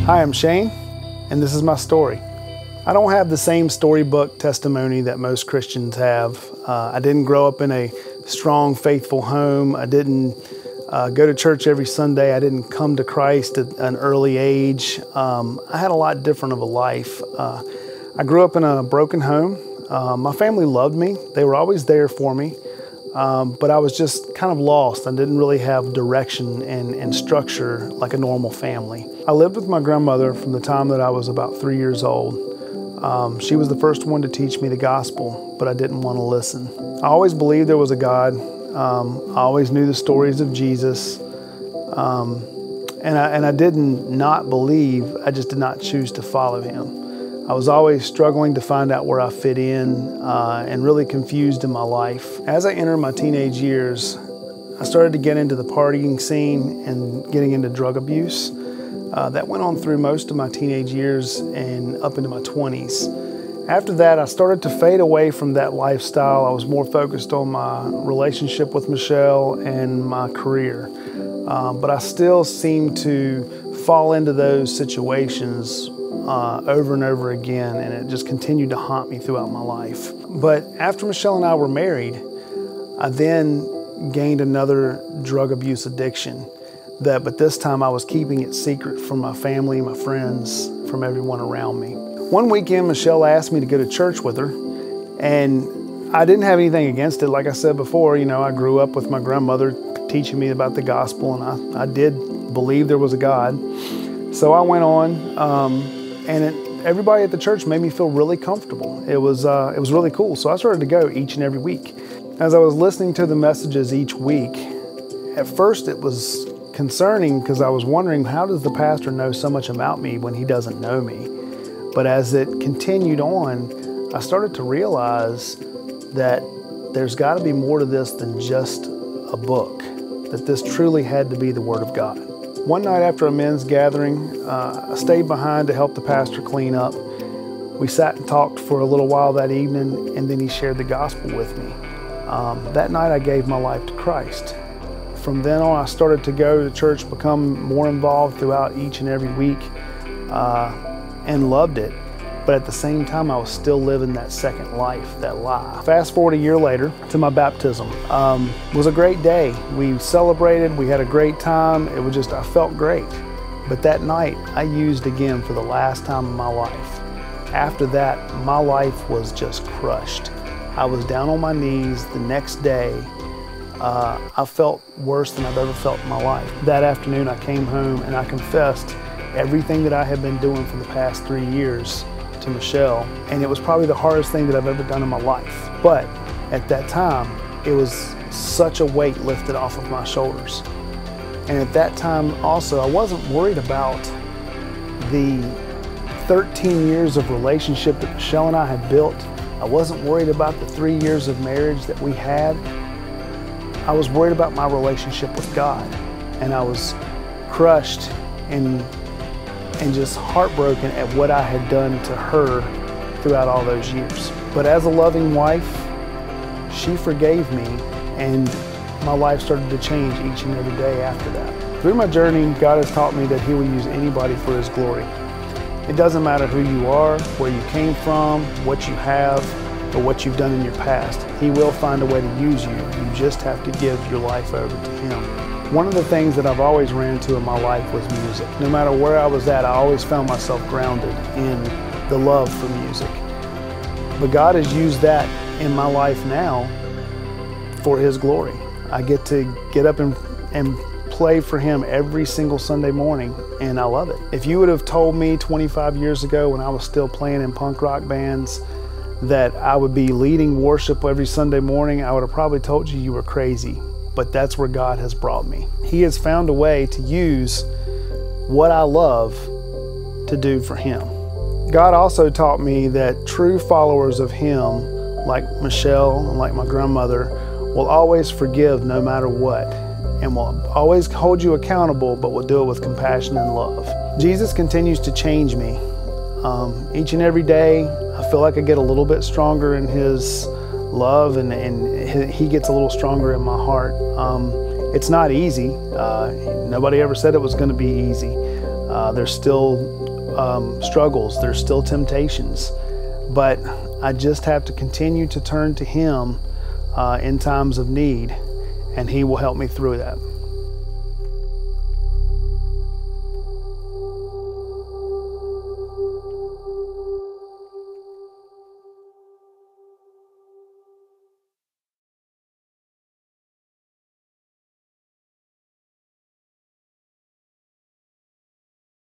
Hi, I'm Shane, and this is my story. I don't have the same storybook testimony that most Christians have. I didn't grow up in a strong, faithful home. I didn't go to church every Sunday. I didn't come to Christ at an early age. I had a lot different of a life. I grew up in a broken home. My family loved me. They were always there for me. But I was just kind of lost. I didn't really have direction and structure like a normal family. I lived with my grandmother from the time that I was about 3 years old. She was the first one to teach me the gospel, but I didn't want to listen. I always believed there was a God. I always knew the stories of Jesus. And I didn't not believe, I just did not choose to follow him. I was always struggling to find out where I fit in and really confused in my life. As I entered my teenage years, I started to get into the partying scene and getting into drug abuse. That went on through most of my teenage years and up into my 20s. After that, I started to fade away from that lifestyle. I was more focused on my relationship with Michelle and my career. But I still seemed to fall into those situations over and over again, and it just continued to haunt me throughout my life. But after Michelle and I were married, I then gained another drug abuse addiction. But this time I was keeping it secret from my family, my friends, from everyone around me. One weekend, Michelle asked me to go to church with her, and I didn't have anything against it. Like I said before, I grew up with my grandmother teaching me about the gospel, and I did believe there was a God. So I went on, everybody at the church made me feel really comfortable. It was really cool. So I started to go each and every week. As I was listening to the messages each week, at first it was concerning because I was wondering, how does the pastor know so much about me when he doesn't know me? But as it continued on, I started to realize that there's got to be more to this than just a book, that this truly had to be the Word of God. One night after a men's gathering, I stayed behind to help the pastor clean up. We sat and talked for a little while that evening, and then he shared the gospel with me. That night I gave my life to Christ. From then on, I started to go to church, become more involved throughout each and every week, and loved it. But at the same time, I was still living that second life, that lie. Fast forward a year later to my baptism. It was a great day. We celebrated, we had a great time. It was just, I felt great. But that night, I used again for the last time in my life. After that, my life was just crushed. I was down on my knees the next day. I felt worse than I've ever felt in my life. That afternoon, I came home and I confessed everything that I had been doing for the past 3 years to Michelle, and it was probably the hardest thing that I've ever done in my life. But at that time, it was such a weight lifted off of my shoulders. And at that time also, I wasn't worried about the 13 years of relationship that Michelle and I had built. I wasn't worried about the 3 years of marriage that we had. I was worried about my relationship with God, and I was crushed and just heartbroken at what I had done to her throughout all those years. But as a loving wife, she forgave me, and my life started to change each and every day after that. Through my journey, God has taught me that He will use anybody for His glory. It doesn't matter who you are, where you came from, what you have, or what you've done in your past. He will find a way to use you. You just have to give your life over to Him. One of the things that I've always ran into in my life was music. No matter where I was at, I always found myself grounded in the love for music. But God has used that in my life now for His glory. I get to get up and play for Him every single Sunday morning, and I love it. If you would have told me 25 years ago when I was still playing in punk rock bands that I would be leading worship every Sunday morning, I would have probably told you were crazy. But that's where God has brought me. He has found a way to use what I love to do for Him. God also taught me that true followers of Him, like Michelle and like my grandmother, will always forgive no matter what, and will always hold you accountable, but will do it with compassion and love. Jesus continues to change me. Each and every day, I feel like I get a little bit stronger in His love, and He gets a little stronger in my heart. It's not easy. Nobody ever said it was going to be easy. There's still struggles, there's still temptations, but I just have to continue to turn to Him in times of need, and He will help me through that.